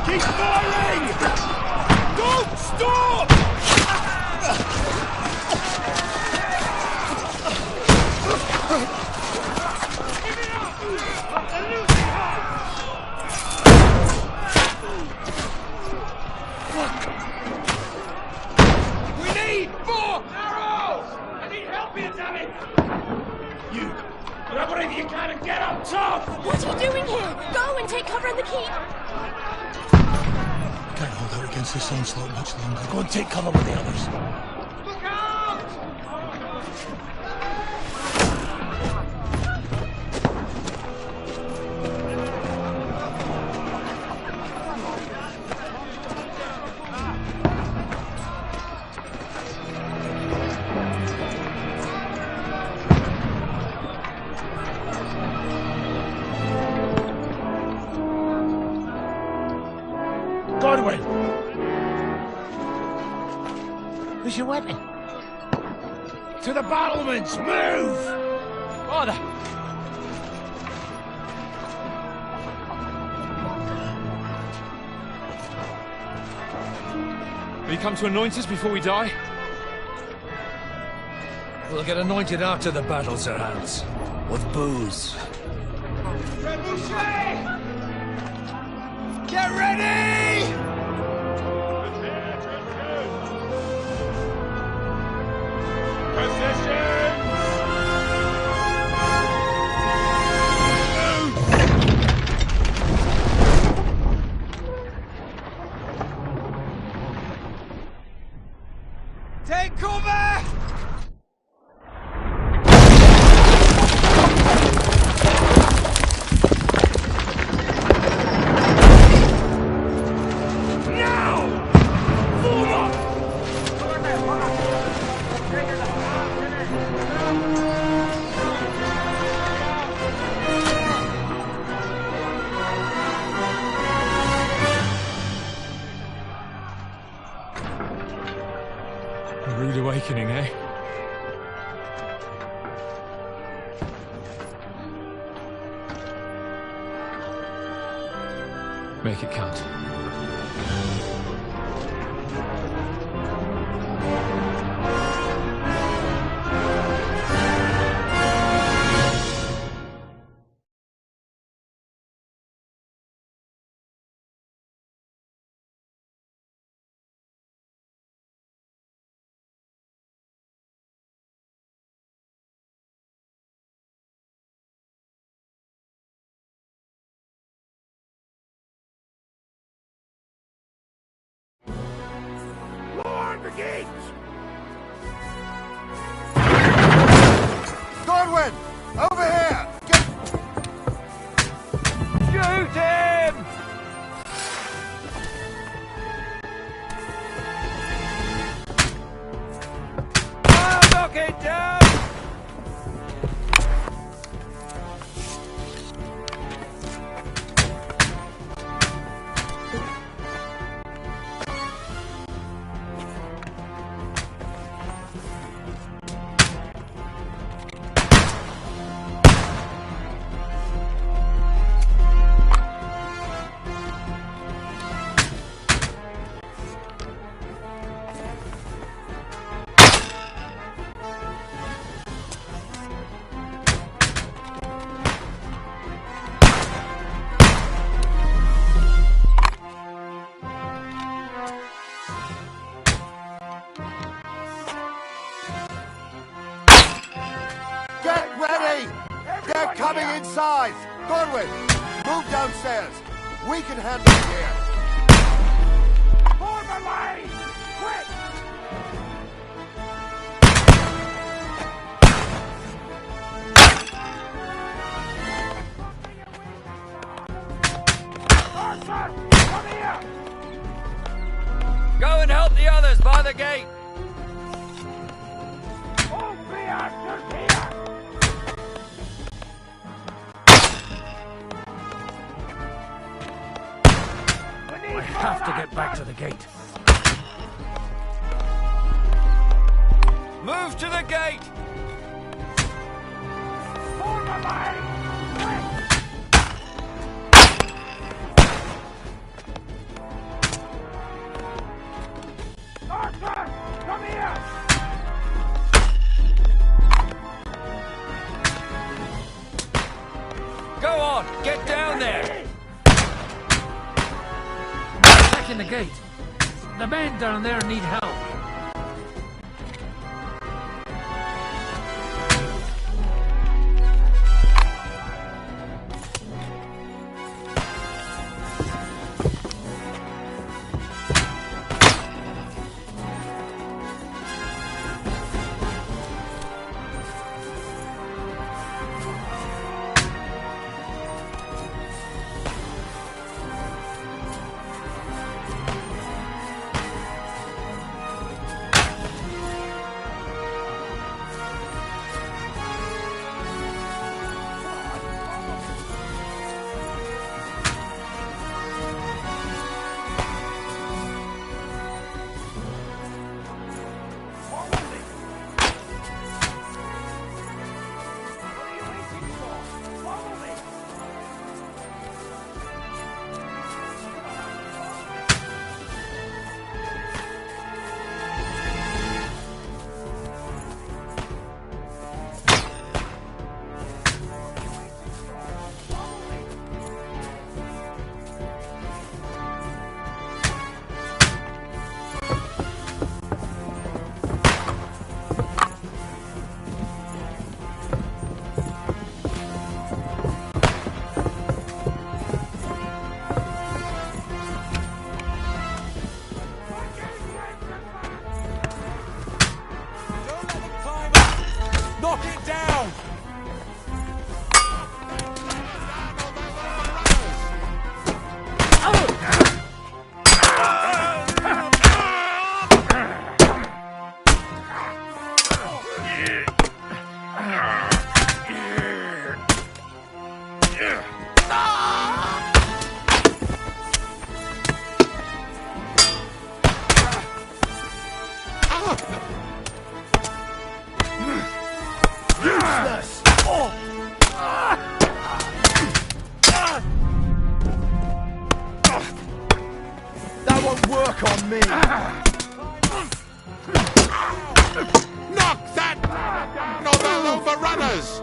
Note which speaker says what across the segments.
Speaker 1: Keep firing! Don't stop! Give it up! They're losing heart! We need more arrows! I need help here, damn it! You! Grab whatever you can and get up top!
Speaker 2: What are you doing here? Go and take cover in the keep!
Speaker 1: Can't hold out against this onslaught much longer. Go and take cover with the others. Look out! Godwin! Where's your weapon? To the battlements! Move! Order!
Speaker 3: Will you come to anoint us before we die?
Speaker 4: We'll get anointed after the battles are out. With booze.
Speaker 1: Trebuchet! Get ready! Positions! Take cover!
Speaker 3: A rude awakening, eh? Make it count.
Speaker 1: Godwin! Over here! Shoot him! I'll knock it down! They're coming inside! Godwin, move downstairs. We can handle it here. Form a line! Quick! Arthur, come here!
Speaker 5: Go and help the others by the gate!
Speaker 1: All three archers here!
Speaker 4: I have to get back to the gate.
Speaker 5: Move to the gate!
Speaker 1: Form a line! Quick!
Speaker 4: breaking the gate. The men down there need help.
Speaker 1: Knock it down! That won't work on me!
Speaker 6: Knock that down or they'll overrun us!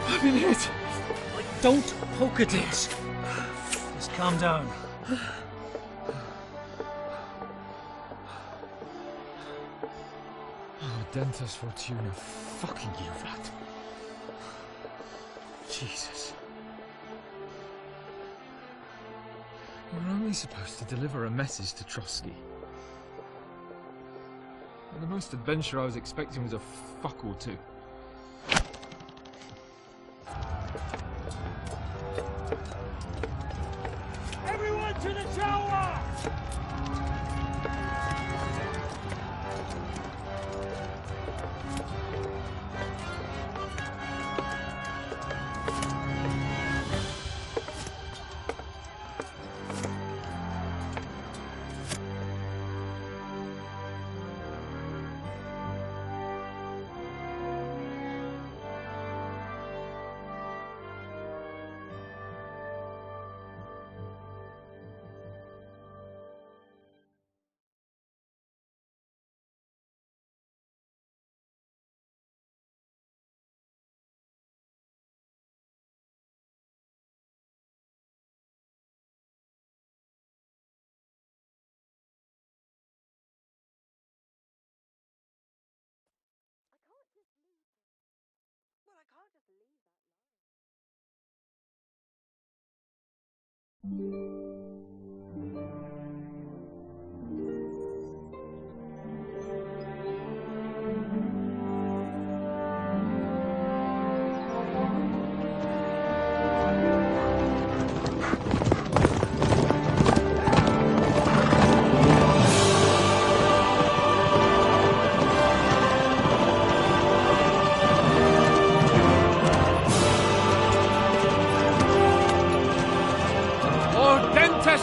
Speaker 3: I've been hit.
Speaker 4: Don't poke at it. Just calm down.
Speaker 3: Oh, Dentus Fortuna, fucking you, Vlad. Jesus. We're only supposed to deliver a message to Trotsky. And the most adventure I was expecting was a fuck or two.
Speaker 1: Everyone to the tower!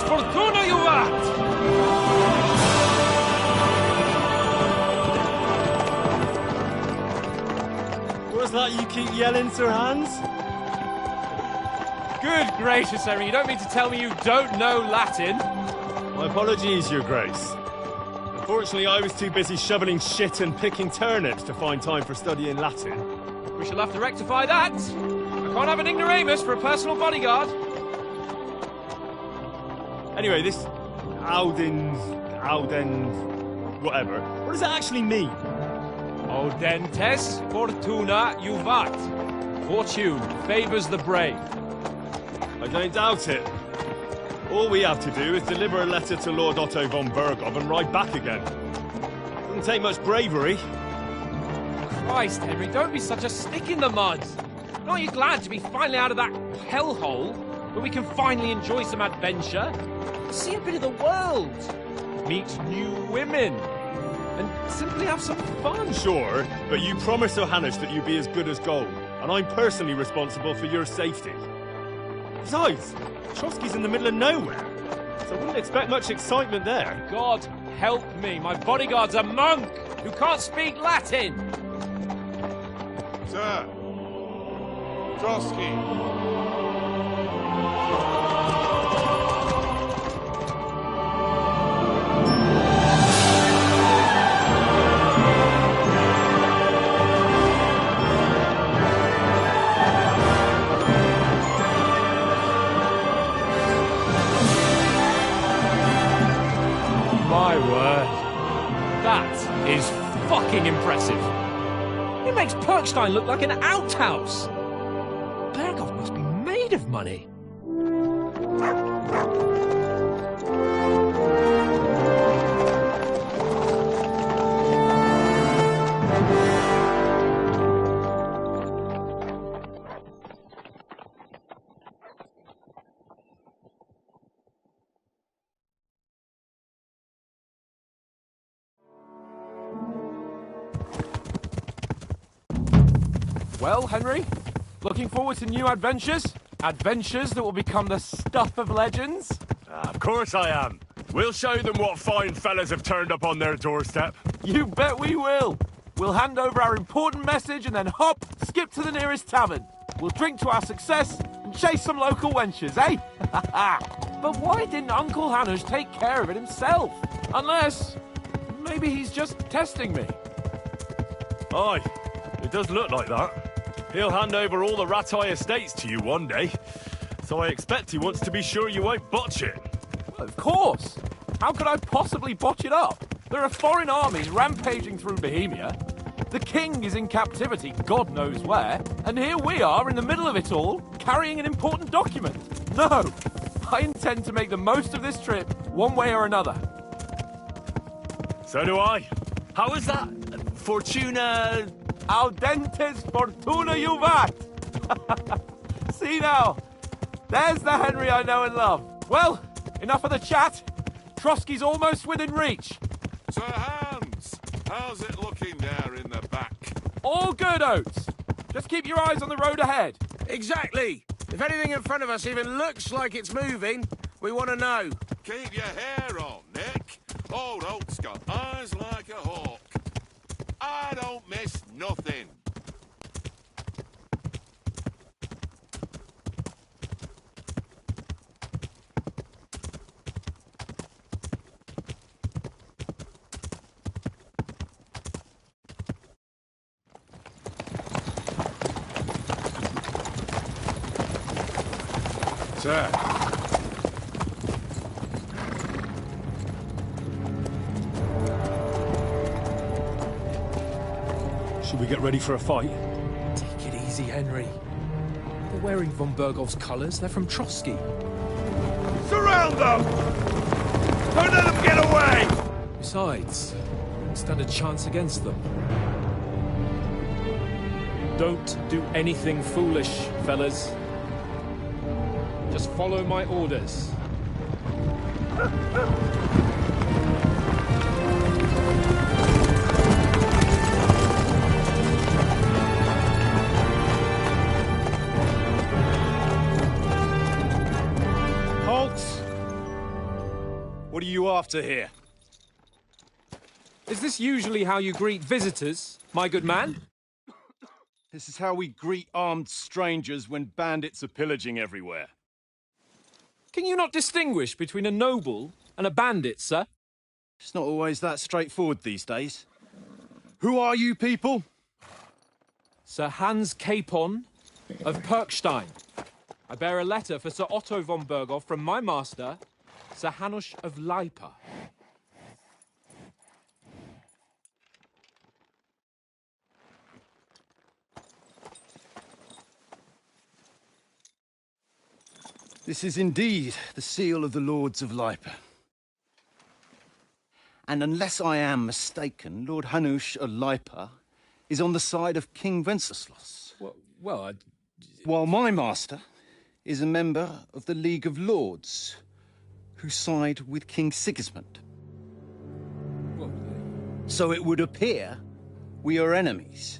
Speaker 3: Fortuna juvat!
Speaker 7: What's that you keep yelling, Sir Hans?
Speaker 3: Good gracious, Henry, you don't mean to tell me you don't know Latin?
Speaker 7: My apologies, Your Grace. Unfortunately, I was too busy shoveling shit and picking turnips to find time for studying Latin.
Speaker 3: We shall have to rectify that. I can't have an ignoramus for a personal bodyguard.
Speaker 7: Anyway, this Audens, whatever. What does it actually mean?
Speaker 3: Audentes fortuna juvat. Fortune favours the brave.
Speaker 7: I don't doubt it. All we have to do is deliver a letter to Lord Otto von Berghoff and ride back again. Doesn't take much bravery.
Speaker 3: Christ, Henry, don't be such a stick in the mud. Aren't you glad to be finally out of that hellhole, where we can finally enjoy some adventure? See a bit of the world, meet new women, and simply have some fun.
Speaker 7: Sure, but you promised Johannes that you'd be as good as gold, and I'm personally responsible for your safety. Besides, Trotsky's in the middle of nowhere, so I wouldn't expect much excitement there.
Speaker 3: God help me, my bodyguard's a monk who can't speak Latin.
Speaker 6: Sir! Trotsky!
Speaker 3: My word. That is fucking impressive. It makes Perkstein look like an outhouse. Berghoff must be made of money. Well, Henry, looking forward to new adventures? Adventures that will become the stuff of legends?
Speaker 8: Of course I am. We'll show them what fine fellas have turned up on their doorstep.
Speaker 3: You bet we will. We'll hand over our important message and then hop, skip to the nearest tavern. We'll drink to our success and chase some local wenches, eh? But why didn't Uncle Hanush take care of it himself? Unless, maybe he's just testing me.
Speaker 8: Aye, it does look like that. He'll hand over all the Ratai estates to you one day, so I expect he wants to be sure you won't botch it.
Speaker 3: Of course. How could I possibly botch it up? There are foreign armies rampaging through Bohemia. The king is in captivity, God knows where, and here we are in the middle of it all, carrying an important document. No, I intend to make the most of this trip, one way or another.
Speaker 8: So do I. How is that? Fortuna...
Speaker 3: Audentes fortuna juvat! See now, there's the Henry I know and love. Well, enough of the chat. Trotsky's almost within reach.
Speaker 6: Sir Hans, how's it looking there in the back?
Speaker 3: All good, Oates. Just keep your eyes on the road ahead.
Speaker 5: Exactly. If anything in front of us even looks like it's moving, we want to know.
Speaker 6: Keep your hair on, Nick. Old Oak's got eyes like a hawk. I don't miss nothing. Sir.
Speaker 7: Should we get ready for a fight?
Speaker 3: Take it easy, Henry. They're wearing von Berghoff's colours. They're from Trotsky.
Speaker 6: Surround them! Don't let them get away!
Speaker 3: Besides, we stand a chance against them. Don't do anything foolish, fellas. Just follow my orders.
Speaker 7: Halt! What are you after here?
Speaker 3: Is this usually how you greet visitors, my good man?
Speaker 7: This is how we greet armed strangers when bandits are pillaging everywhere.
Speaker 3: Can you not distinguish between a noble and a bandit, sir?
Speaker 7: It's not always that straightforward these days. Who are you people?
Speaker 3: Sir Hans Capon of Perkstein. I bear a letter for Sir Otto von Berghoff from my master, Sir Hanush of Lipa.
Speaker 7: This is indeed the seal of the Lords of Lipa. And unless I am mistaken, Lord Hanush of Lipa is on the side of King Wenceslas.
Speaker 3: Well,
Speaker 7: While my master is a member of the League of Lords, who side with King Sigismund. So it would appear we are enemies.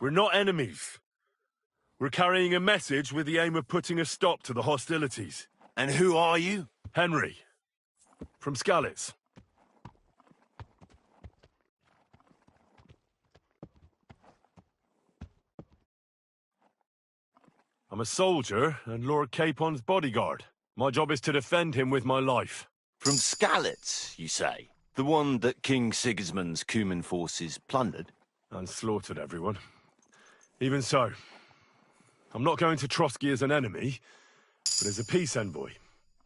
Speaker 8: We're not enemies. We're carrying a message with the aim of putting a stop to the hostilities.
Speaker 6: And who are you?
Speaker 8: Henry, from Skalitz. I'm a soldier and Lord Capon's bodyguard. My job is to defend him with my life.
Speaker 9: From Skalitz, you say? The one that King Sigismund's Cuman forces plundered?
Speaker 8: And slaughtered everyone. Even so, I'm not going to Trotsky as an enemy, but as a peace envoy.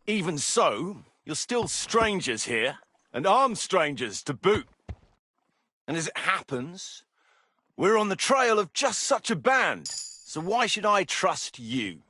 Speaker 9: Even so, you're still strangers here, and armed strangers to boot. And as it happens, we're on the trail of just such a band, so why should I trust you?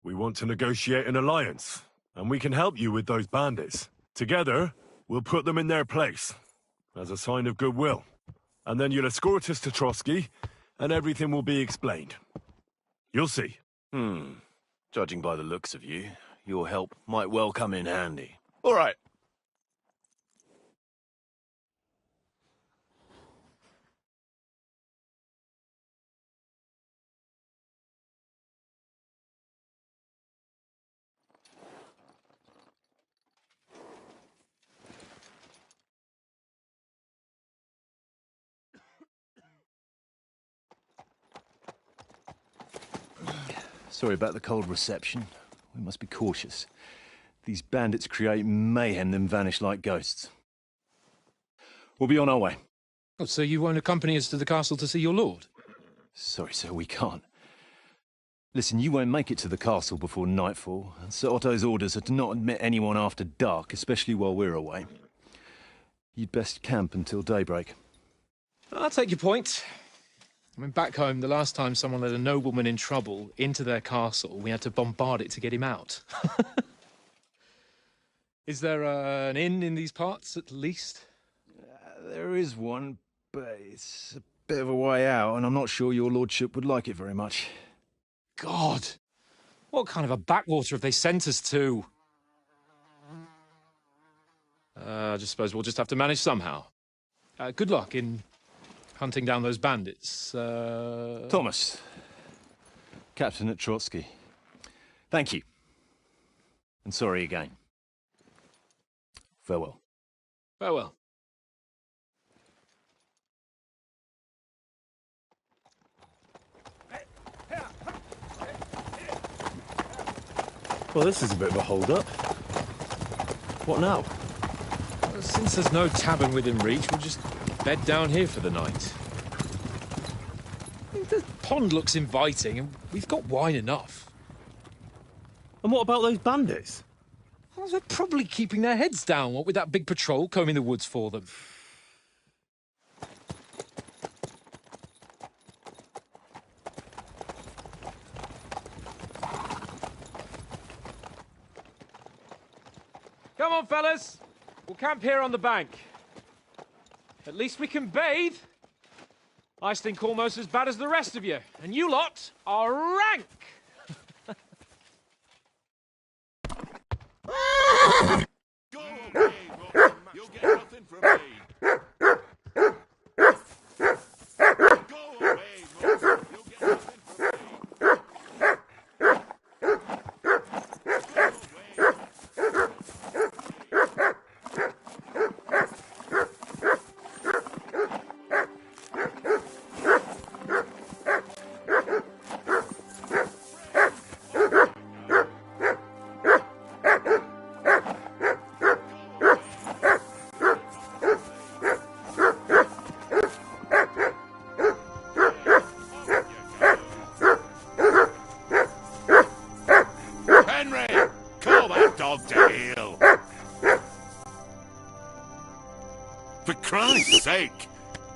Speaker 8: We want to negotiate an alliance, and we can help you with those bandits. Together, we'll put them in their place, as a sign of goodwill. And then you'll escort us to Trotsky, and everything will be explained. You'll see.
Speaker 9: Judging by the looks of you, your help might well come in handy. All right.
Speaker 7: Sorry about the cold reception. We must be cautious. These bandits create mayhem, then vanish like ghosts. We'll be on our way.
Speaker 3: Oh, so you won't accompany us to the castle to see your lord?
Speaker 7: Sorry, sir, we can't. Listen, you won't make it to the castle before nightfall, and Sir Otto's orders are to not admit anyone after dark, especially while we're away. You'd best camp until daybreak.
Speaker 3: I'll take your point. I mean, back home, the last time someone let a nobleman in trouble into their castle, we had to bombard it to get him out. Is there an inn in these parts, at least?
Speaker 7: There is one, but it's a bit of a way out, and I'm not sure your lordship would like it very much.
Speaker 3: God! What kind of a backwater have they sent us to? I just suppose we'll just have to manage somehow. Good luck in hunting down those bandits.
Speaker 7: Thomas, captain at Trotsky. Thank you. And sorry again.
Speaker 5: Farewell.
Speaker 3: Farewell.
Speaker 7: Well, this is a bit of a hold-up. What now?
Speaker 3: Well, since there's no tavern within reach, we'll just bed down here for the night. The pond looks inviting, and we've got wine enough.
Speaker 7: And what about those bandits?
Speaker 3: Well, they're probably keeping their heads down, what with that big patrol combing the woods for them. Come on, fellas. We'll camp here on the bank. At least we can bathe. I stink almost as bad as the rest of you, and you lot are rank!
Speaker 6: Go away, Rotten. You'll get nothing from me. Go away, Rotten. You'll get nothing from me. Henry, call that dog to heel. For Christ's sake!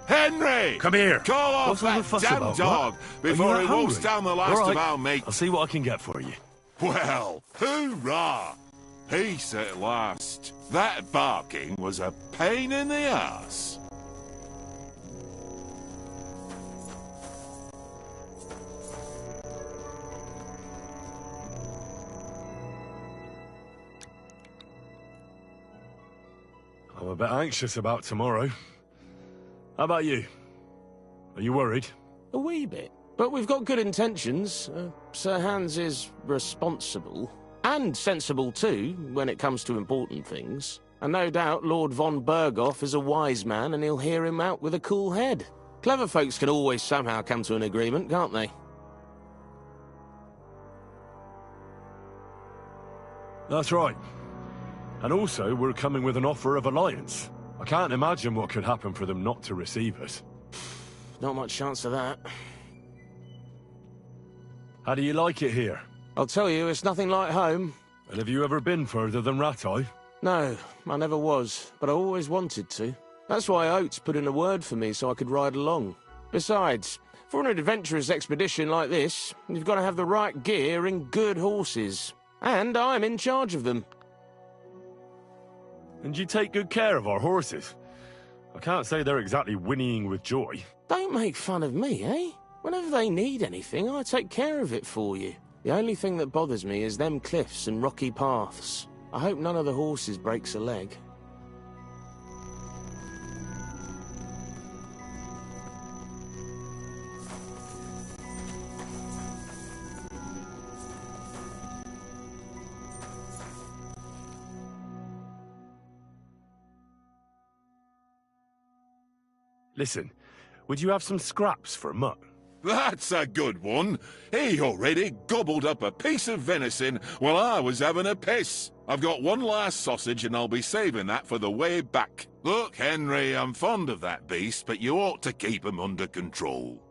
Speaker 6: Henry!
Speaker 7: Come here.
Speaker 6: Call off
Speaker 7: What's all the
Speaker 6: that
Speaker 7: fuss
Speaker 6: damn
Speaker 7: about?
Speaker 6: dog
Speaker 7: What?
Speaker 6: before
Speaker 7: Are
Speaker 6: he
Speaker 7: you
Speaker 6: wolfs
Speaker 7: hungry?
Speaker 6: down the last
Speaker 7: All right.
Speaker 6: of our mates.
Speaker 7: I'll see what I can get for you.
Speaker 6: Well, hoorah! Peace at last. That barking was a pain in the ass.
Speaker 8: I'm a bit anxious about tomorrow. How about you? Are you worried?
Speaker 5: A wee bit. But we've got good intentions. Sir Hans is responsible. And sensible too, when it comes to important things. And no doubt Lord von Berghoff is a wise man and he'll hear him out with a cool head. Clever folks can always somehow come to an agreement, can't they?
Speaker 8: That's right. And also, we're coming with an offer of alliance. I can't imagine what could happen for them not to receive us.
Speaker 5: Not much chance of that.
Speaker 8: How do you like it here?
Speaker 5: I'll tell you, it's nothing like home.
Speaker 8: And have you ever been further than Rattay?
Speaker 5: No, I never was, but I always wanted to. That's why Oates put in a word for me so I could ride along. Besides, for an adventurous expedition like this, you've got to have the right gear and good horses. And I'm in charge of them.
Speaker 8: And you take good care of our horses. I can't say they're exactly whinnying with joy.
Speaker 5: Don't make fun of me, eh? Whenever they need anything, I take care of it for you. The only thing that bothers me is them cliffs and rocky paths. I hope none of the horses breaks a leg.
Speaker 8: Listen, would you have some scraps for Mutt?
Speaker 6: That's a good one. He already gobbled up a piece of venison while I was having a piss. I've got one last sausage and I'll be saving that for the way back. Look, Henry, I'm fond of that beast, but you ought to keep him under control.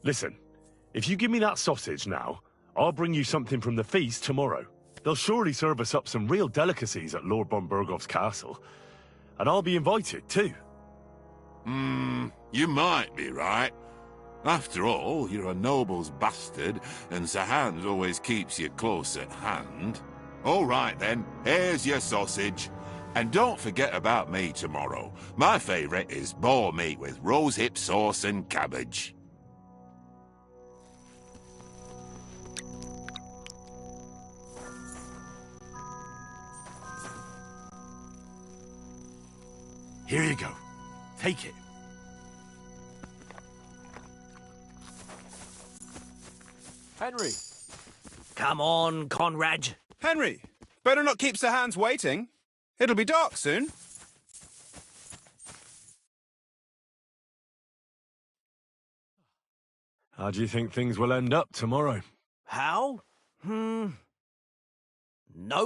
Speaker 8: Listen, if you give me that sausage now, I'll bring you something from the feast tomorrow. They'll surely serve us up some real delicacies at Lord von Berghoff's castle. And I'll be invited, too.
Speaker 6: You might be right. After all, you're a noble's bastard, and Sir Hans always keeps you close at hand. All right, then, here's your sausage. And don't forget about me tomorrow. My favourite is boar meat with rosehip sauce and cabbage.
Speaker 8: Here you go. Take it.
Speaker 3: Henry.
Speaker 4: Come on, Conrad.
Speaker 10: Henry, better not keep Sir Hans waiting. It'll be dark soon.
Speaker 8: How do you think things will end up tomorrow?
Speaker 4: How? No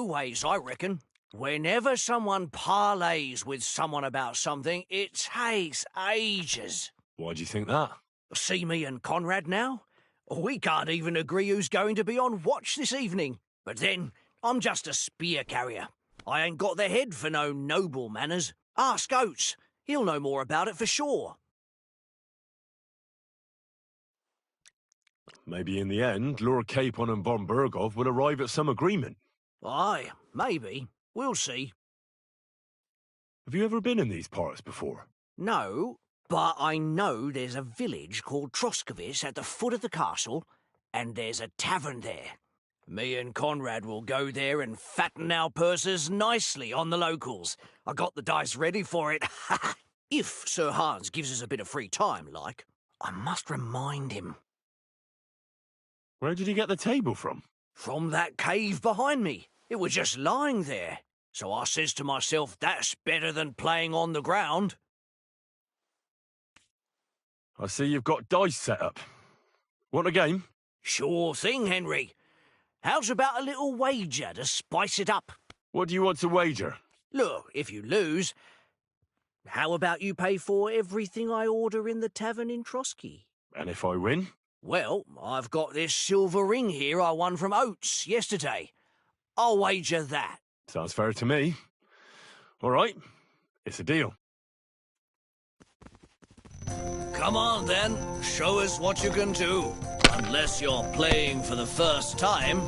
Speaker 4: ways, I reckon. Whenever someone parleys with someone about something, it takes ages.
Speaker 8: Why do you think that?
Speaker 4: See me and Conrad now? We can't even agree who's going to be on watch this evening. But then, I'm just a spear carrier. I ain't got the head for no noble manners. Ask Oates. He'll know more about it for sure.
Speaker 8: Maybe in the end, Lord Capon and von Berghoff will arrive at some agreement.
Speaker 4: Aye, maybe. We'll see.
Speaker 8: Have you ever been in these parts before?
Speaker 4: No, but I know there's a village called Troskovitz at the foot of the castle, and there's a tavern there. Me and Conrad will go there and fatten our purses nicely on the locals. I got the dice ready for it. If Sir Hans gives us a bit of free time, like. I must remind him.
Speaker 8: Where did you get the table from?
Speaker 4: From that cave behind me. It was just lying there. So I says to myself, that's better than playing on the ground.
Speaker 8: I see you've got dice set up. Want a game?
Speaker 4: Sure thing, Henry. How's about a little wager to spice it up?
Speaker 8: What do you want to wager?
Speaker 4: Look, if you lose, how about you pay for everything I order in the tavern in Trotsky?
Speaker 8: And if I win?
Speaker 4: Well, I've got this silver ring here I won from Oates yesterday. I'll wager that.
Speaker 8: Sounds fair to me. All right, it's a deal.
Speaker 4: Come on, then. Show us what you can do. Unless you're playing for the first time.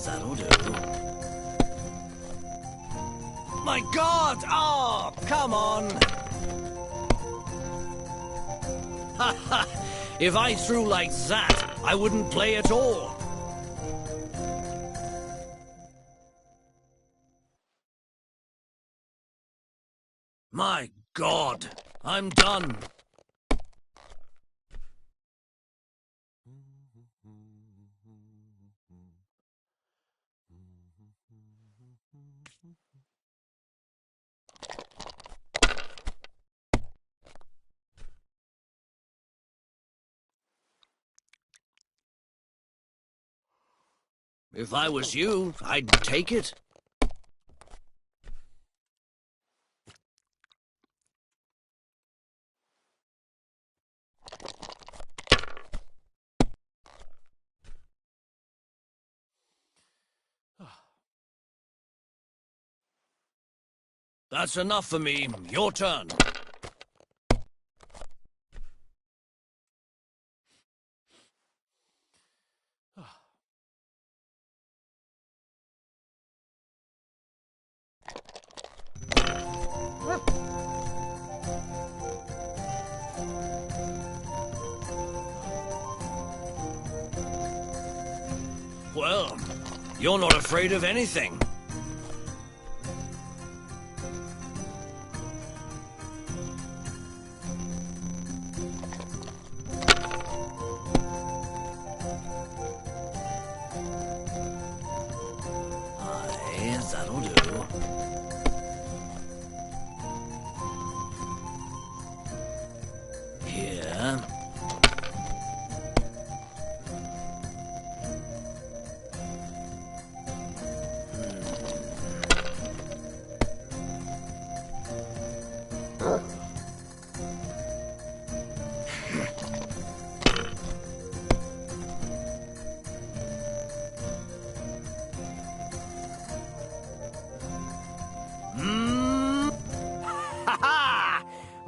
Speaker 4: That'll do. My God! Oh, come on! Ha ha! If I threw like that, I wouldn't play at all. My God! I'm done. If I was you, I'd take it. That's enough for me. Your turn. Well, you're not afraid of anything. Aye, that'll do. Here.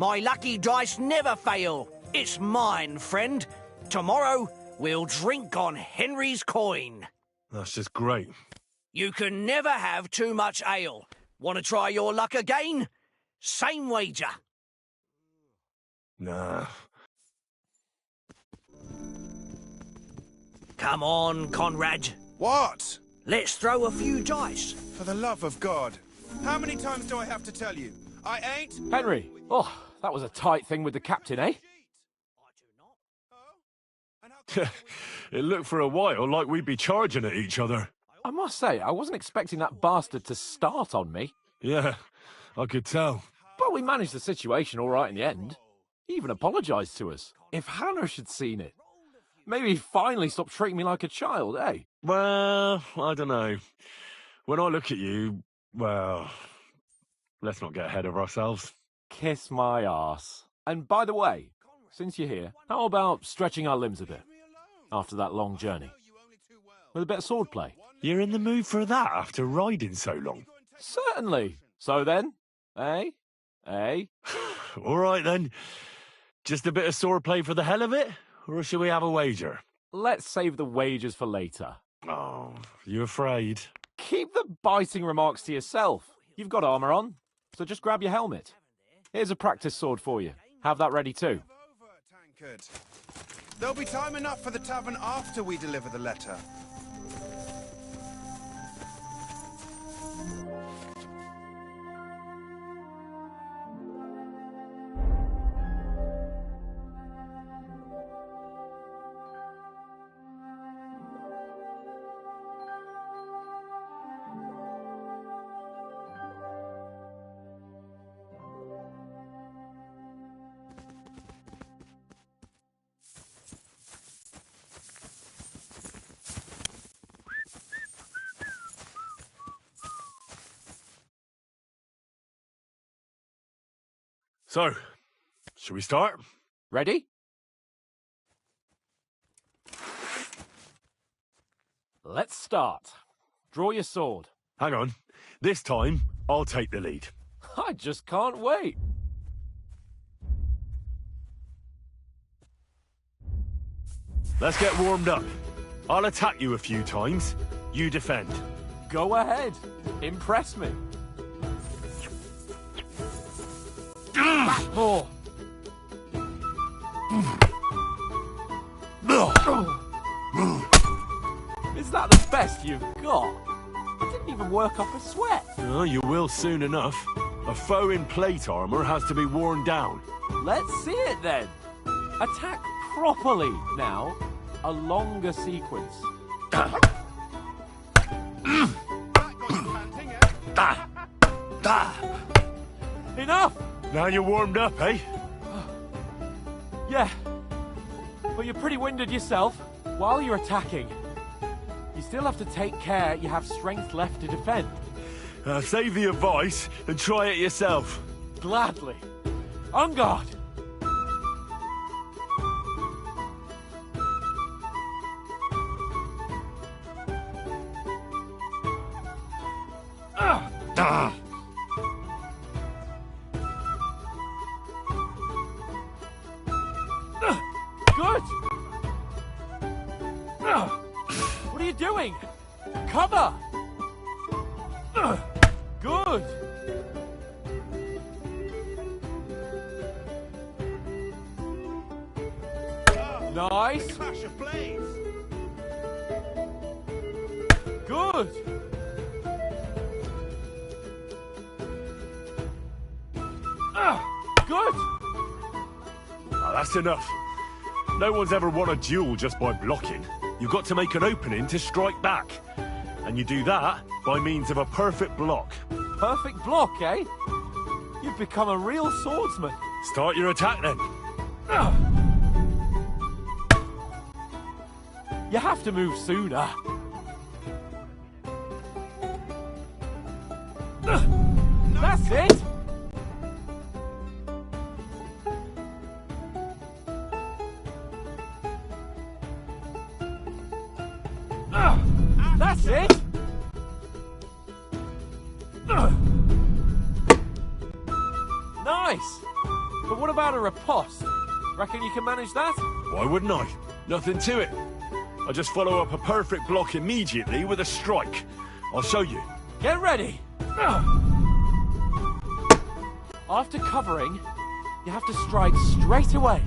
Speaker 4: My lucky dice never fail. It's mine, friend. Tomorrow, we'll drink on Henry's coin.
Speaker 8: That's just great.
Speaker 4: You can never have too much ale. Want to try your luck again? Same wager.
Speaker 8: Nah.
Speaker 4: Come on, Conrad.
Speaker 10: What?
Speaker 4: Let's throw a few dice.
Speaker 10: For the love of God. How many times do I have to tell you? I ain't...
Speaker 3: Henry, oh, that was a tight thing with the captain, eh?
Speaker 8: It looked for a while like we'd be charging at each other.
Speaker 3: I must say, I wasn't expecting that bastard to start on me.
Speaker 8: Yeah, I could tell.
Speaker 3: But we managed the situation all right in the end. He even apologised to us. If Hannah had seen it. Maybe he'd finally stop treating me like a child, eh?
Speaker 8: Well, I don't know. When I look at you, well, let's not get ahead of ourselves.
Speaker 3: Kiss my arse. And by the way, since you're here, how about stretching our limbs a bit? After that long journey. With a bit of swordplay.
Speaker 8: You're in the mood for that after riding so long?
Speaker 3: Certainly. So then, eh? Eh?
Speaker 8: All right then. Just a bit of swordplay for the hell of it? Or shall we have a wager?
Speaker 3: Let's save the wagers for later.
Speaker 8: Oh, you afraid?
Speaker 3: Keep the biting remarks to yourself. You've got armour on, so just grab your helmet. Here's a practice sword for you. Have that ready too.
Speaker 10: Tankard. There'll be time enough for the tavern after we deliver the letter.
Speaker 8: So, shall we start?
Speaker 3: Ready? Let's start. Draw your sword.
Speaker 8: Hang on. This time, I'll take the lead.
Speaker 3: I just can't wait.
Speaker 8: Let's get warmed up. I'll attack you a few times. You defend.
Speaker 3: Go ahead. Impress me. More. Is that the best you've got? I didn't even work up a sweat.
Speaker 8: Oh, you will soon enough. A foe in plate armor has to be worn down.
Speaker 3: Let's see it then. Attack properly now. A longer sequence. Enough!
Speaker 8: Now you're warmed up, eh?
Speaker 3: Yeah. But you're pretty winded yourself. While you're attacking, you still have to take care you have strength left to defend.
Speaker 8: Save the advice and try it yourself.
Speaker 3: Gladly. On guard! Good! What are you doing? Cover! Good! Nice!
Speaker 10: Clash of blades!
Speaker 3: Good! Good!
Speaker 8: Oh, that's enough. No one's ever won a duel just by blocking. You've got to make an opening to strike back. And you do that by means of a perfect block.
Speaker 3: Perfect block, eh? You've become a real swordsman.
Speaker 8: Start your attack then.
Speaker 3: You have to move sooner. That's it! That's it! Nice! But what about a riposte? Reckon you can manage that?
Speaker 8: Why wouldn't I? Nothing to it. I just follow up a perfect block immediately with a strike. I'll show you.
Speaker 3: Get ready! After covering, you have to strike straight away.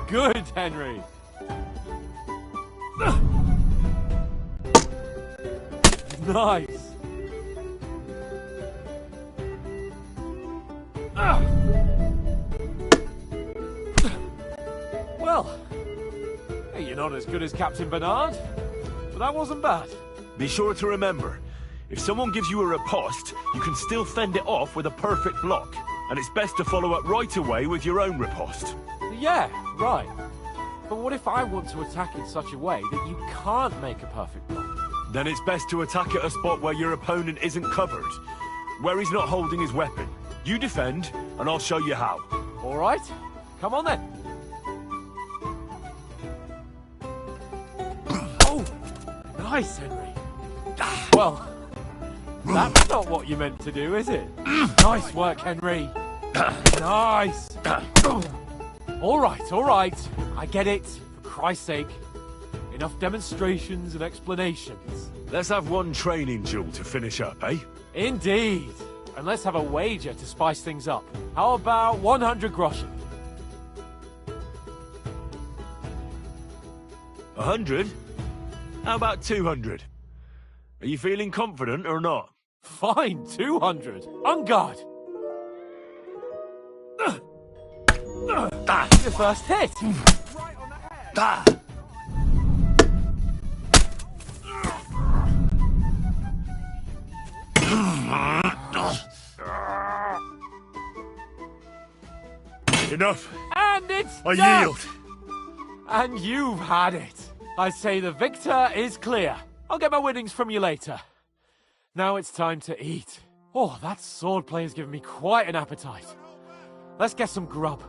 Speaker 3: Good, Henry. Nice. Well, hey, you're not as good as Captain Bernard, but that wasn't bad.
Speaker 8: Be sure to remember, if someone gives you a riposte, you can still fend it off with a perfect block. And it's best to follow up right away with your own riposte.
Speaker 3: Yeah, right. But what if I want to attack in such a way that you can't make a perfect block?
Speaker 8: Then it's best to attack at a spot where your opponent isn't covered, where he's not holding his weapon. You defend, and I'll show you how.
Speaker 3: All right, come on then. Oh, nice, Henry. Well, that's not what you meant to do, is it? Nice work, Henry. Nice. All right. I get it. For Christ's sake. Enough demonstrations and explanations.
Speaker 8: Let's have one training duel to finish up, eh?
Speaker 3: Indeed. And let's have a wager to spice things up. How about 100 groschen?
Speaker 8: 100? How about 200? Are you feeling confident or not?
Speaker 3: Fine, 200. On guard. Your first hit.
Speaker 8: Enough.
Speaker 3: And it's
Speaker 8: I
Speaker 3: done.
Speaker 8: yield.
Speaker 3: And you've had it. I say the victor is clear. I'll get my winnings from you later. Now it's time to eat. Oh, that swordplay has given me quite an appetite. Let's get some grub.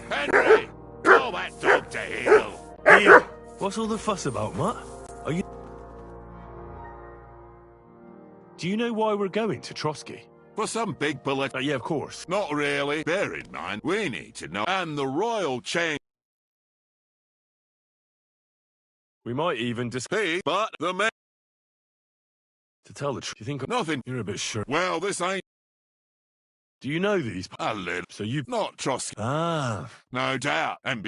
Speaker 6: Henry! Call that dog to heel!
Speaker 8: Heel? What's all the fuss about, Mutt? Are you... Do you know why we're going to Trotsky?
Speaker 6: For some big bullet.
Speaker 8: Yeah, of course.
Speaker 6: Not really. Bear in mind, we need to know. And the royal chain.
Speaker 8: We might even discuss...
Speaker 6: But the man...
Speaker 8: To tell the truth, you think...
Speaker 6: Nothing.
Speaker 8: You're a bit sure.
Speaker 6: Well, this ain't...
Speaker 8: Do you know these...
Speaker 6: A little.
Speaker 8: So you...
Speaker 6: Not Trotsky.
Speaker 8: Ah.
Speaker 6: No doubt. And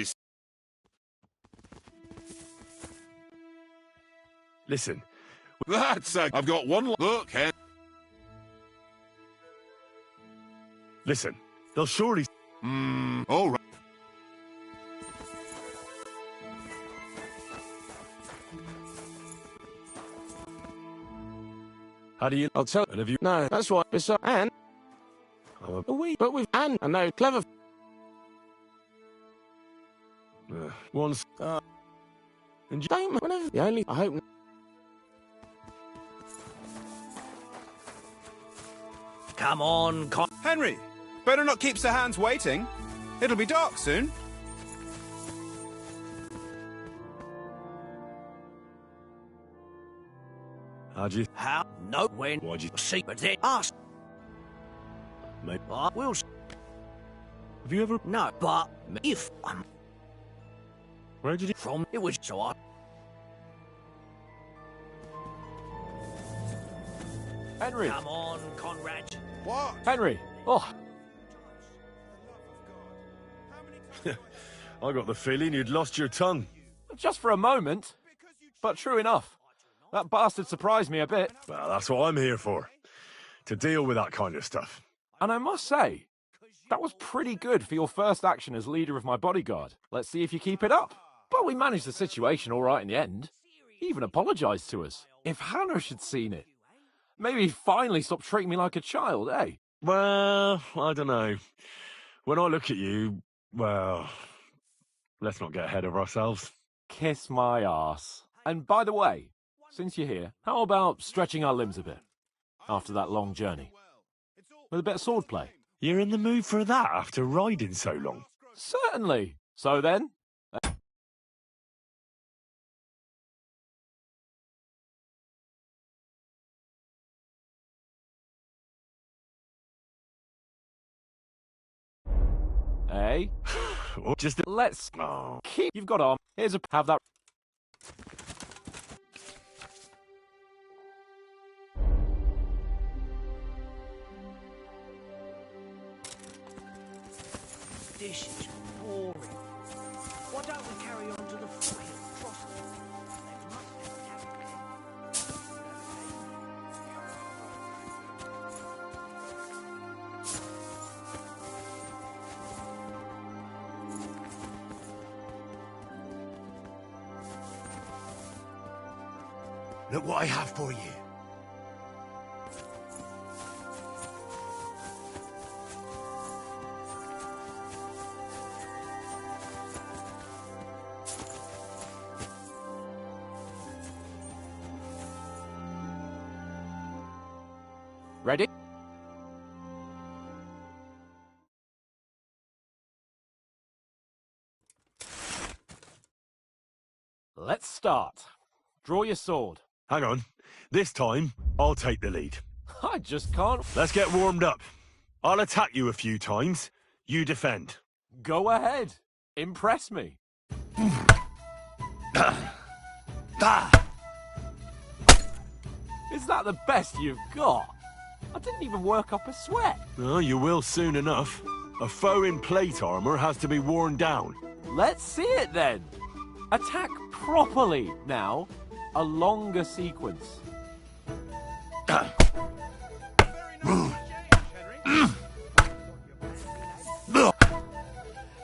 Speaker 8: Listen.
Speaker 6: That's a... I've got one... Look, Hen...
Speaker 8: Listen. They'll surely...
Speaker 6: all right.
Speaker 5: How do you... I'll tell... And have you... No, that's why... Besides... And... But we've... And... I know, clever...
Speaker 8: Once...
Speaker 5: And you... Don't... Whenever... The only... I hope...
Speaker 4: Come on,
Speaker 10: Henry, better not keep Sir Hans waiting. It'll be dark soon.
Speaker 8: How'd you...
Speaker 4: How? No, when...
Speaker 8: Why'd you...
Speaker 4: See, but then ask.
Speaker 8: Mate.
Speaker 4: We'll...
Speaker 8: Have you ever...
Speaker 4: No, but if...
Speaker 8: Where did you...
Speaker 4: From... It was so I...
Speaker 3: Henry.
Speaker 4: Come on, Conrad.
Speaker 10: What?
Speaker 3: Henry. Oh.
Speaker 8: I got the feeling you'd lost your tongue.
Speaker 3: Just for a moment. But true enough. That bastard surprised me a bit.
Speaker 8: Well, that's what I'm here for. To deal with that kind of stuff.
Speaker 3: And I must say, That was pretty good for your first action as leader of my bodyguard. Let's see if you keep it up. But we managed the situation all right in the end. He even apologized to us. If Hannah had seen it, maybe he'd finally stop treating me like a child, eh?
Speaker 8: Well, I don't know. When I look at you, well, let's not get ahead of ourselves.
Speaker 3: Kiss my arse. And by the way, since you're here, how about stretching our limbs a bit after that long journey? With a bit of swordplay.
Speaker 8: You're in the mood for that after riding so long?
Speaker 3: Certainly. So then... Hey?
Speaker 8: Just
Speaker 3: let's keep... You've got on. Here's a... Have that...
Speaker 4: This is boring. Why don't we carry on to the fucking crossing? They must have a tavern
Speaker 9: there. Look what I have for you.
Speaker 3: Ready? Let's start. Draw your sword.
Speaker 8: Hang on. This time, I'll take the lead.
Speaker 3: I just can't...
Speaker 8: Let's get warmed up. I'll attack you a few times. You defend.
Speaker 3: Go ahead. Impress me. Is that the best you've got? I didn't even work up a sweat.
Speaker 8: Oh, you will soon enough. A foe in plate armor has to be worn down.
Speaker 3: Let's see it then. Attack properly now. A longer sequence.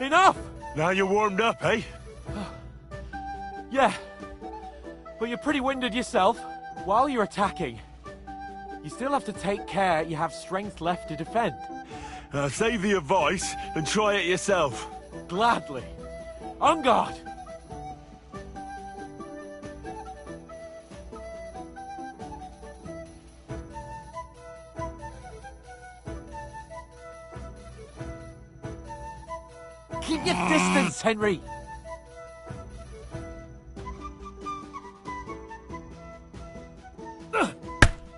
Speaker 3: Enough!
Speaker 8: Now you're warmed up, eh?
Speaker 3: Yeah. But you're pretty winded yourself. While you're attacking, you still have to take care you have strength left to defend.
Speaker 8: Save the advice and try it yourself.
Speaker 3: Gladly. On guard! Keep your distance, Henry!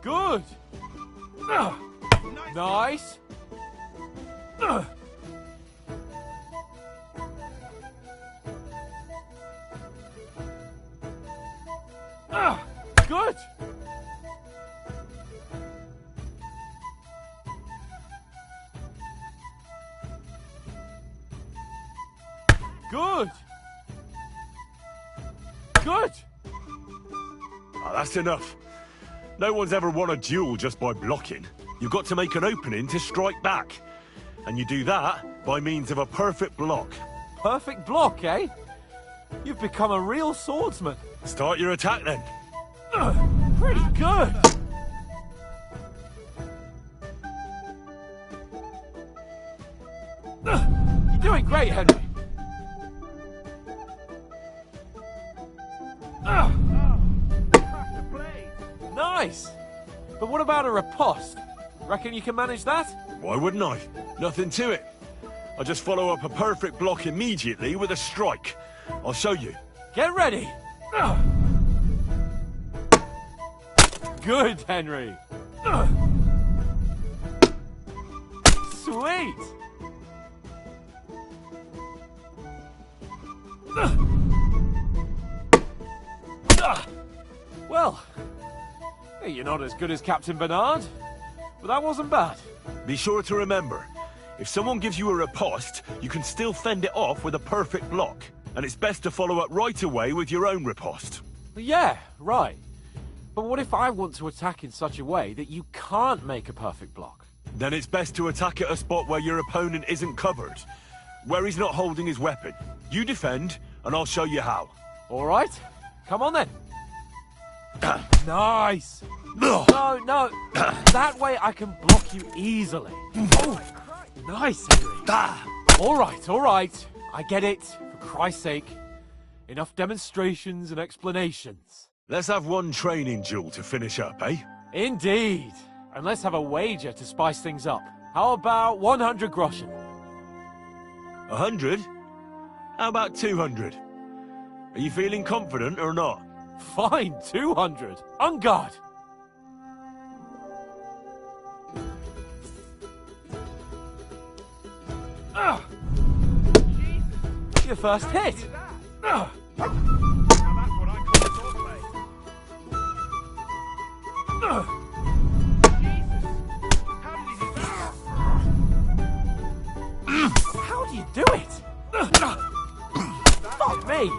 Speaker 3: Good! Nice! Good! Good! Good!
Speaker 8: Oh, that's enough. No one's ever won a duel just by blocking. You've got to make an opening to strike back. And you do that by means of a perfect block.
Speaker 3: Perfect block, eh? You've become a real swordsman.
Speaker 8: Start your attack then.
Speaker 3: Pretty good. You're doing great, Henry. Nice. But what about a riposte? Reckon you can manage that?
Speaker 8: Why wouldn't I? Nothing to it. I just follow up a perfect block immediately with a strike. I'll show you.
Speaker 3: Get ready. Good, Henry. Sweet. Well, you're not as good as Captain Bernard, but that wasn't bad.
Speaker 8: Be sure to remember, if someone gives you a riposte, you can still fend it off with a perfect block. And it's best to follow up right away with your own riposte.
Speaker 3: Yeah, right. But what if I want to attack in such a way that you can't make a perfect block?
Speaker 8: Then it's best to attack at a spot where your opponent isn't covered, where he's not holding his weapon. You defend, and I'll show you how.
Speaker 3: All right. Come on then. Nice. No. That way I can block you easily. Oh, nice, Henry. All right. I get it. For Christ's sake. Enough demonstrations and explanations.
Speaker 8: Let's have one training duel to finish up, eh?
Speaker 3: Indeed. And let's have a wager to spice things up. How about 100 groschen?
Speaker 8: 100? How about 200? Are you feeling confident or not?
Speaker 3: Fine, 200. On guard. Your first hit.
Speaker 1: Now that's what I call swordplay.
Speaker 3: How do you do it? Fuck me.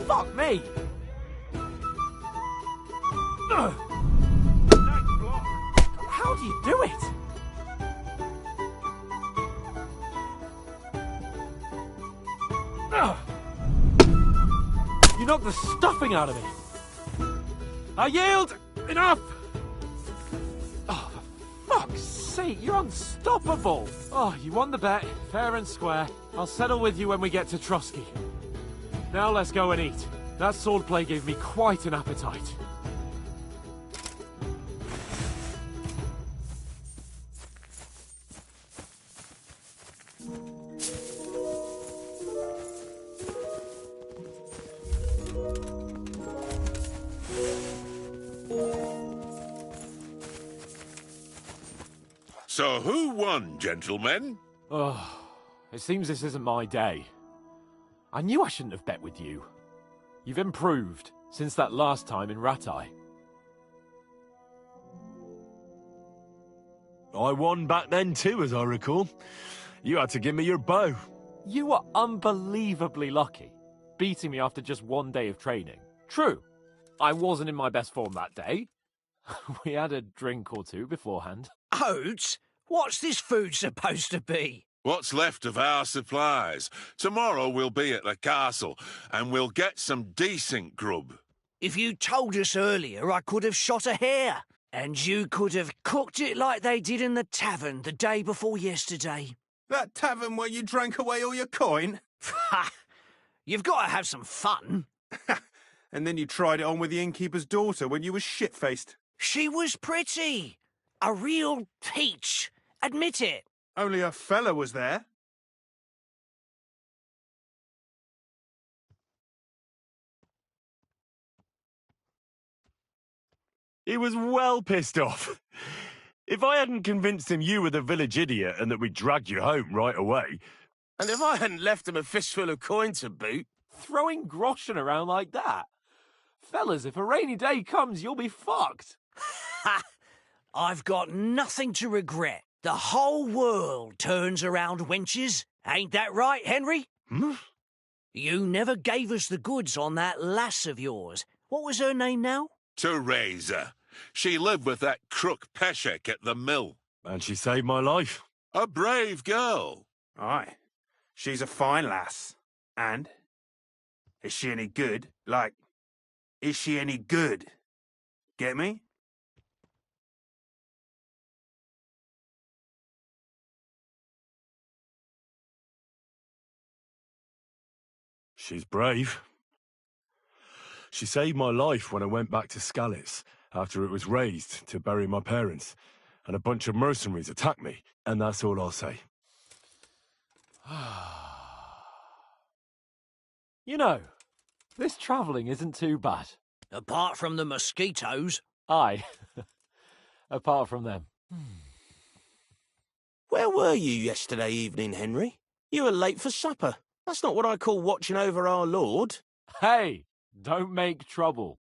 Speaker 3: Fuck me! How do you do it? You knocked the stuffing out of me. I yield! Enough! Oh, for fuck's sake, you're unstoppable! Oh, you won the bet, fair and square. I'll settle with you when we get to Trotsky. Now let's go and eat. That swordplay gave me quite an appetite.
Speaker 6: So who won, gentlemen?
Speaker 3: Oh, it seems this isn't my day. I knew I shouldn't have bet with you. You've improved since that last time in Ratai.
Speaker 8: I won back then too, as I recall. You had to give me your bow.
Speaker 3: You were unbelievably lucky, beating me after just one day of training. True, I wasn't in my best form that day. We had a drink or two beforehand.
Speaker 4: Oates, what's this food supposed to be?
Speaker 6: What's left of our supplies. Tomorrow we'll be at the castle, and we'll get some decent grub.
Speaker 4: If you told us earlier, I could have shot a hare. And you could have cooked it like they did in the tavern the day before yesterday.
Speaker 10: That tavern where you drank away all your coin?
Speaker 4: Ha! You've got to have some fun.
Speaker 10: And then you tried it on with the innkeeper's daughter when you were shit-faced.
Speaker 4: She was pretty. A real peach. Admit it.
Speaker 10: Only a fella was there.
Speaker 8: He was well pissed off. If I hadn't convinced him you were the village idiot and that we dragged you home right away...
Speaker 5: And if I hadn't left him a fistful of coin to boot...
Speaker 3: Throwing groschen around like that? Fellas, if a rainy day comes, you'll be fucked.
Speaker 4: Ha! I've got nothing to regret. The whole world turns around wenches. Ain't that right, Henry?
Speaker 8: Hmm?
Speaker 4: You never gave us the goods on that lass of yours. What was her name now?
Speaker 6: Teresa. She lived with that crook Peshek at the mill.
Speaker 8: And she saved my life.
Speaker 6: A brave girl.
Speaker 10: Aye. She's a fine lass. And? Is she any good? Like, is she any good? Get me?
Speaker 8: She's brave. She saved my life when I went back to Skalitz after it was razed to bury my parents, and a bunch of mercenaries attacked me, and that's all I'll say.
Speaker 3: You know, this travelling isn't too bad.
Speaker 4: Apart from the mosquitoes.
Speaker 3: Aye. Apart from them.
Speaker 5: Where were you yesterday evening, Henry? You were late for supper. That's not what I call watching over our Lord.
Speaker 3: Hey, don't make trouble.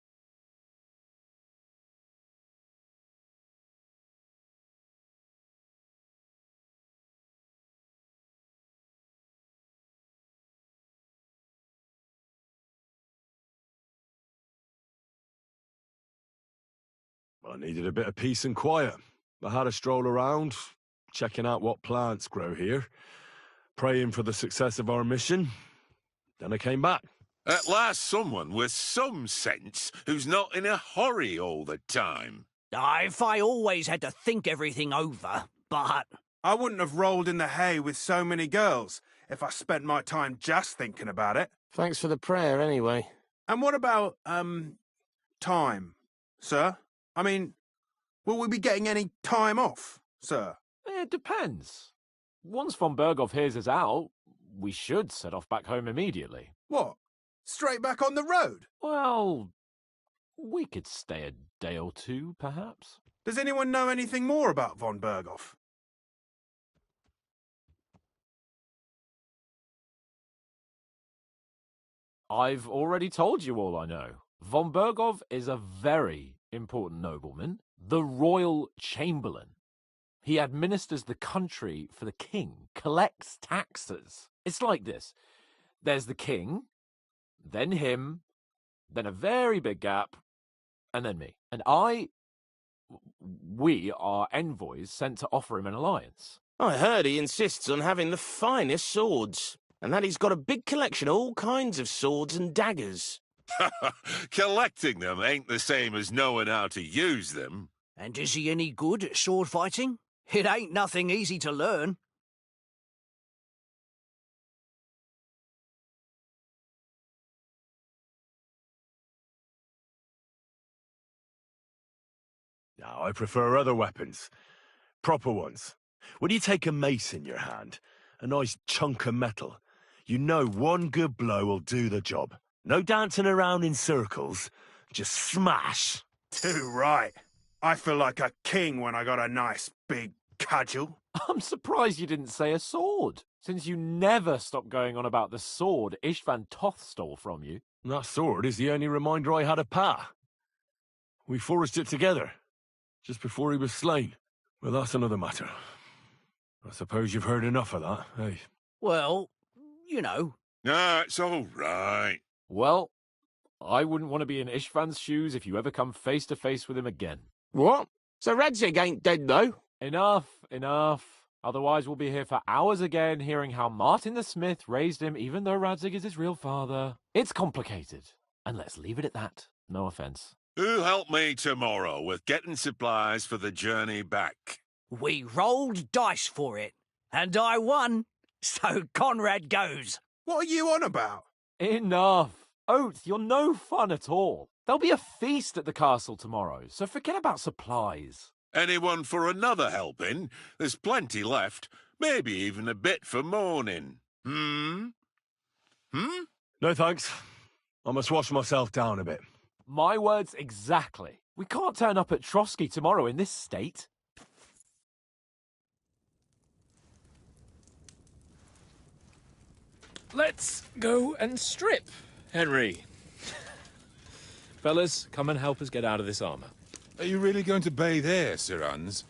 Speaker 8: I needed a bit of peace and quiet. I had a stroll around, checking out what plants grow here, praying for the success of our mission. Then I came back.
Speaker 6: At last someone with some sense who's not in a hurry all the time.
Speaker 4: If I always had to think everything over, but...
Speaker 10: I wouldn't have rolled in the hay with so many girls if I spent my time just thinking about it.
Speaker 5: Thanks for the prayer, anyway.
Speaker 10: And what about, time, sir? I mean, will we be getting any time off, sir?
Speaker 3: It depends. Once von Berghoff hears us out, we should set off back home immediately.
Speaker 10: What? Straight back on the road?
Speaker 3: Well, we could stay a day or two, perhaps.
Speaker 10: Does anyone know anything more about von Berghoff?
Speaker 3: I've already told you all I know. Von Berghoff is a very important nobleman, the royal chamberlain. He administers the country for the king, collects taxes. It's like this. There's the king, then him, then a very big gap, and then me. And we are envoys sent to offer him an alliance.
Speaker 5: I heard he insists on having the finest swords, and that he's got a big collection of all kinds of swords and daggers.
Speaker 6: Collecting them ain't the same as knowing how to use them.
Speaker 4: And is he any good at sword fighting? It ain't nothing easy to learn.
Speaker 8: Now, I prefer other weapons. Proper ones. When you take a mace in your hand, a nice chunk of metal, you know one good blow will do the job. No dancing around in circles. Just smash.
Speaker 10: Too right. I feel like a king when I got a nice big cudgel.
Speaker 3: I'm surprised you didn't say a sword, since you never stop going on about the sword Istvan Toth stole from you.
Speaker 8: That sword is the only reminder I had of Pa. We forged it together, just before he was slain. Well, that's another matter. I suppose you've heard enough of that, eh?
Speaker 4: Well, you know.
Speaker 6: Nah, it's all right.
Speaker 3: Well, I wouldn't want to be in Istvan's shoes if you ever come face to face with him again.
Speaker 5: What? So Radzig ain't dead, though?
Speaker 3: Enough. Otherwise we'll be here for hours again hearing how Martin the Smith raised him even though Radzig is his real father. It's complicated. And let's leave it at that. No offence.
Speaker 6: Who'll help me tomorrow with getting supplies for the journey back?
Speaker 4: We rolled dice for it, and I won. So Conrad goes.
Speaker 10: What are you on about?
Speaker 3: Enough. Oath, you're no fun at all. There'll be a feast at the castle tomorrow, so forget about supplies.
Speaker 6: Anyone for another helping? There's plenty left. Maybe even a bit for morning.
Speaker 8: No thanks. I must wash myself down a bit.
Speaker 3: My words exactly. We can't turn up at Trotsky tomorrow in this state. Let's go and strip, Henry. Fellas, come and help us get out of this armor.
Speaker 6: Are you really going to bathe here, Sir Hans?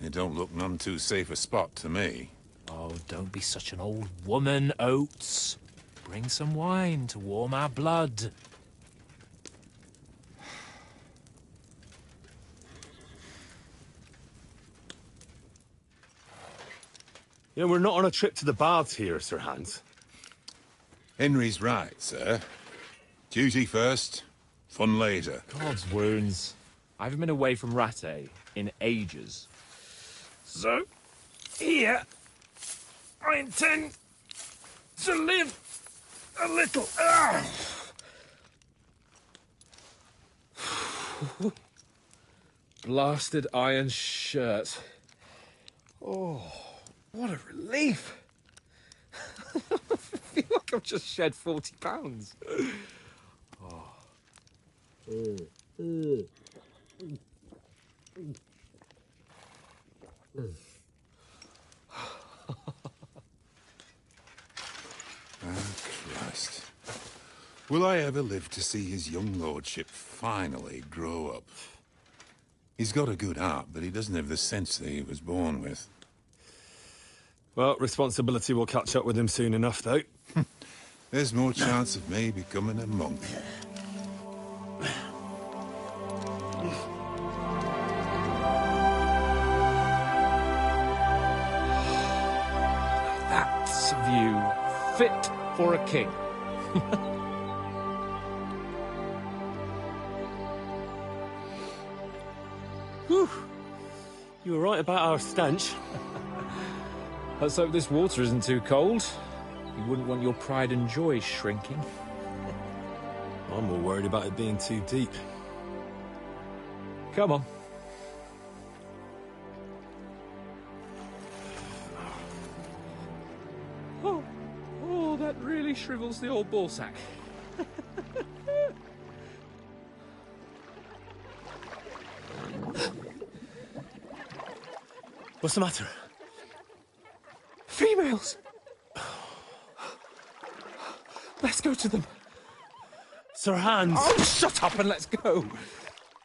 Speaker 6: It don't look none too safe a spot to me.
Speaker 3: Oh, don't be such an old woman, Oates. Bring some wine to warm our blood.
Speaker 8: Yeah, we're not on a trip to the baths here, Sir Hans.
Speaker 6: Henry's right, sir. Duty first, fun later.
Speaker 3: God's wounds. I haven't been away from Rattay in ages. So, here, I intend to live a little. Blasted iron shirt. Oh, what a relief. I feel like I've just shed 40 pounds.
Speaker 6: Christ. Will I ever live to see his young lordship finally grow up? He's got a good heart, but he doesn't have the sense that he was born with.
Speaker 7: Well, responsibility will catch up with him soon enough, though.
Speaker 6: There's more chance of me becoming a monk.
Speaker 3: That's a view fit for a king.
Speaker 7: Whew. You were right about our stench.
Speaker 3: Let's hope this water isn't too cold. You wouldn't want your pride and joy shrinking.
Speaker 7: I'm more worried about it being too deep.
Speaker 3: Come on. Oh, that really shrivels the old ballsack.
Speaker 7: What's the matter?
Speaker 3: Females! Let's go to them.
Speaker 7: Sir Hans!
Speaker 3: Oh, shut up and let's go.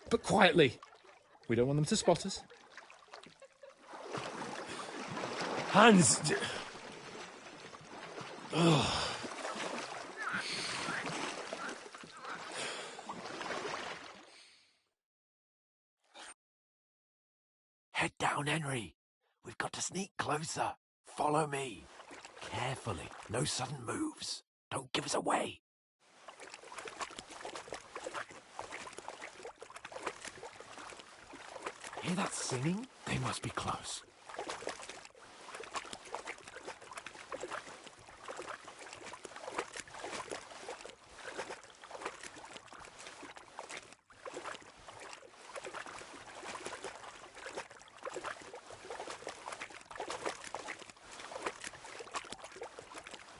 Speaker 3: But quietly. We don't want them to spot us.
Speaker 7: Hans!
Speaker 4: Head down, Henry. We've got to sneak closer. Follow me. Carefully. No sudden moves. Don't give us away. Hear that singing? They must be close.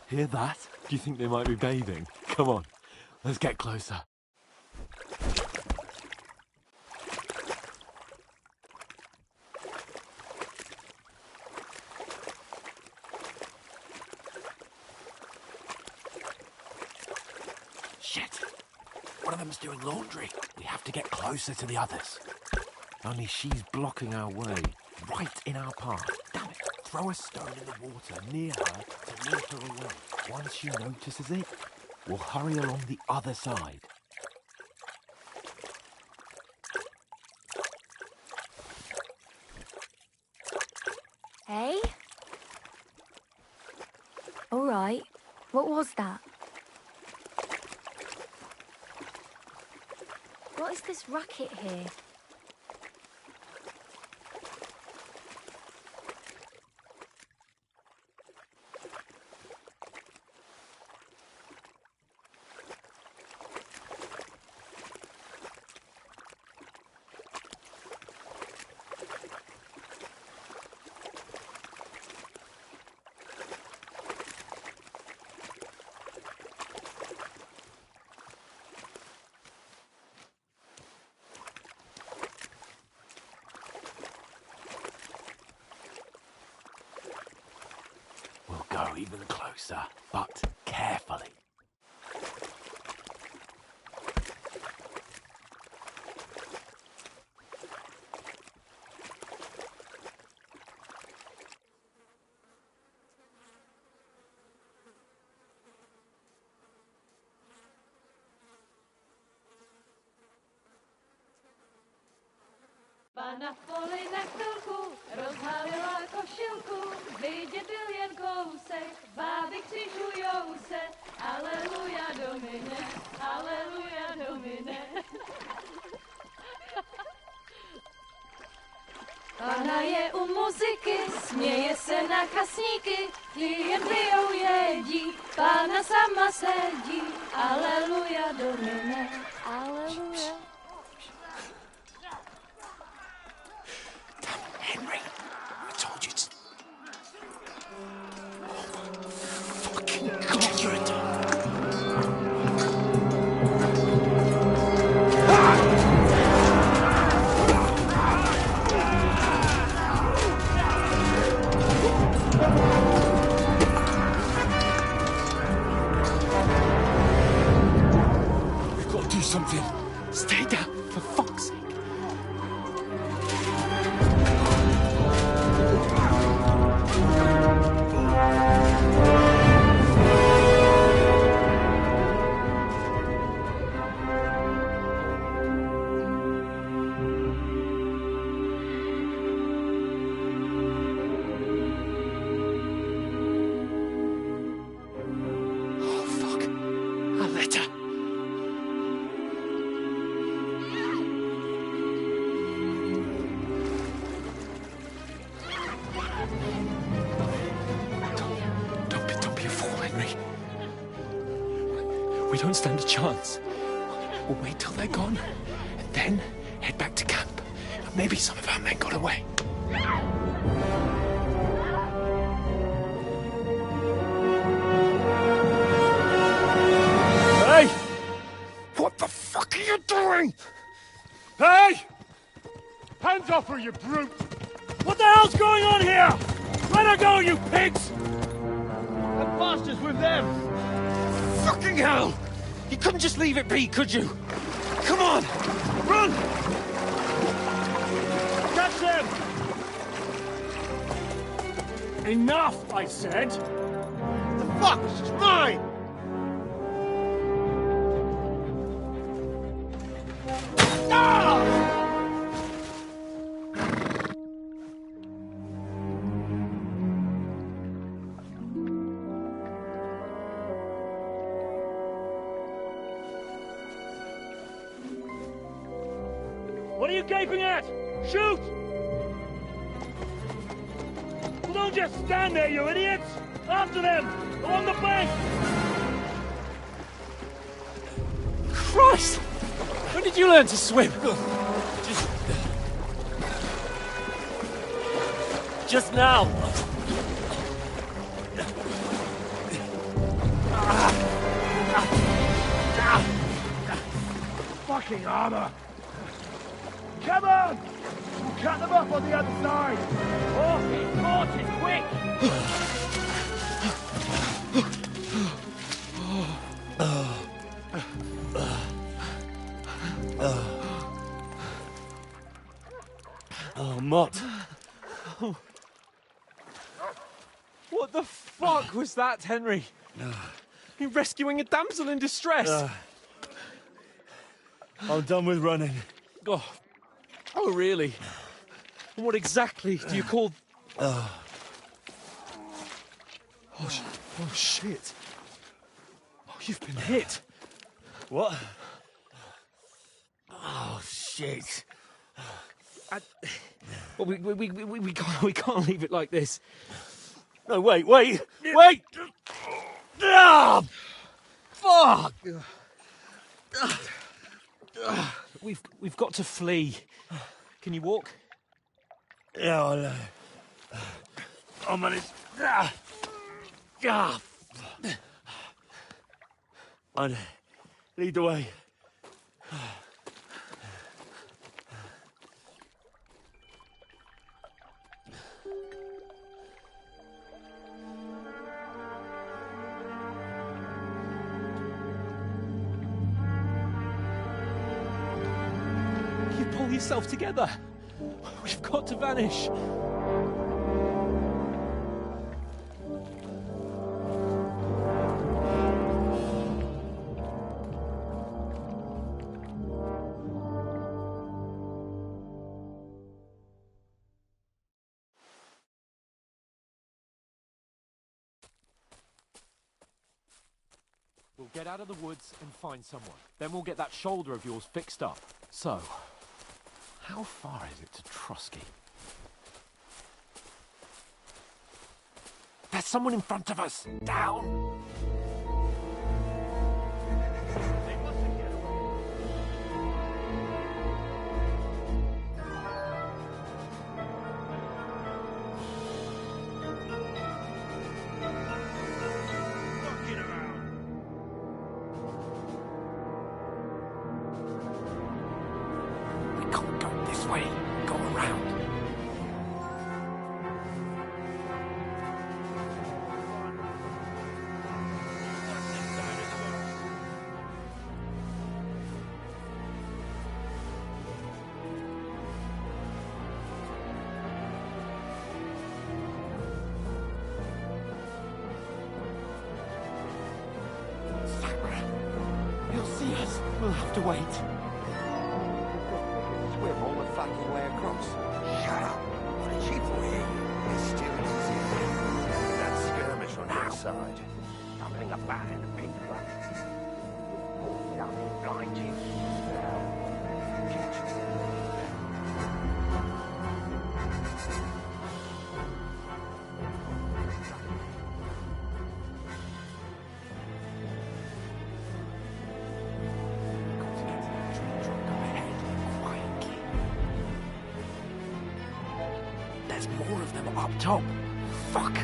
Speaker 4: Hear that? Do you think they might be bathing? Come on, let's get closer. Shit! One of them's doing laundry. We have to get closer to the others. Only she's blocking our way, right in our path. Damn it! Throw a stone in the water near her to lead her away. Once she notices it, we'll hurry along the other side.
Speaker 2: Hey? All right. What was that? What is this racket here?
Speaker 4: We'll go even closer, but carefully.
Speaker 11: Pana v poli na chvilku rozhalila košilku, vidět byl jen kousek, báby křižujou se, ale Směje se na kasníky, klient pijou jedí, Pána sama sedí, aleluja, Domine, aleluja.
Speaker 4: Henry, I told you to... Fucking God, you're a dog.
Speaker 1: We've got to do something. Stay down, for fuck's sake. We don't stand a chance. We'll wait till they're gone, and then head back to camp. Maybe some of our men got away. Hey! What the fuck are you doing? Hey! Hands off her, you brute! What the hell's going on here? Let her go, you pigs! That bastard's with them! Fucking hell! You couldn't just leave it be, could you? Come on! Run! Catch them! Enough, I said! The fuck? She's mine! Ah! What are you gaping at? Shoot! Well, don't just stand there, you idiots! After them! Along the bank! Christ! When did you learn to swim? Just now. Fucking armor! Come on! We'll cut them up on the other side! Horses, quick! Oh, Mott.
Speaker 3: What the fuck was that, Henry? You're rescuing a damsel in distress.
Speaker 7: I'm done with running.
Speaker 3: Oh, really? And what exactly do you call... Oh, shit. Oh, you've been hit.
Speaker 7: What? Oh, shit.
Speaker 3: Well, we can't leave it like this.
Speaker 7: No, wait! Ah! Fuck!
Speaker 3: We've got to flee. Can you walk?
Speaker 7: Yeah, I know. I'll manage. I'd lead the way.
Speaker 3: You pull yourself together. We've got to vanish. We'll get out of the woods and find someone. Then we'll get that shoulder of yours fixed up. So, how far is it to Trotsky? someone in front of us. Down. We can't go this way. Go around. He'll see us. We'll have to wait.
Speaker 12: Swim all the fucking way across. Shut up. The chief will hear you. It's still easy. That skirmish on your side. Something about it, a big run. Nothing blind you. Catch you.
Speaker 3: There's more of them up top. Fuck.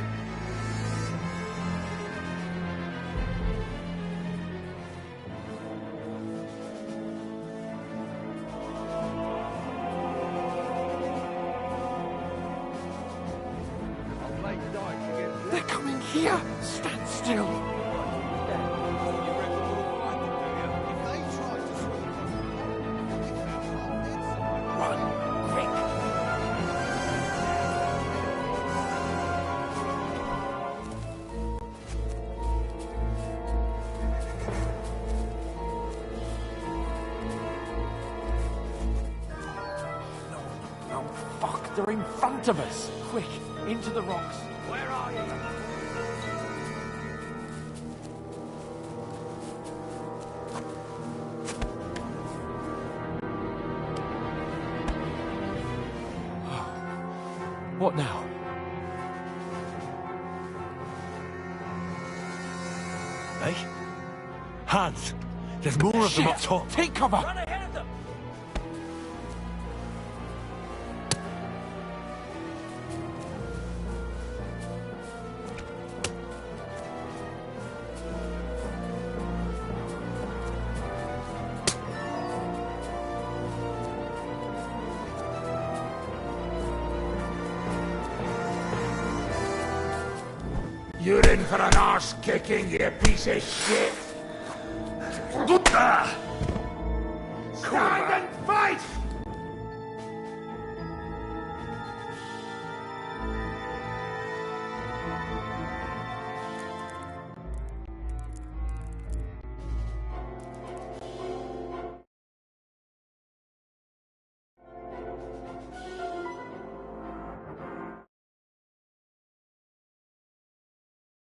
Speaker 3: They're coming here. Stand still. Run, quick. No, fuck, they're in front of us. Quick, into the rocks. Where are you? What now?
Speaker 8: Hey? Hans! There's more of them up top.
Speaker 3: Take cover!
Speaker 4: Run ahead of them!
Speaker 6: You're in for an arse kicking, you piece of shit! Stand and fight!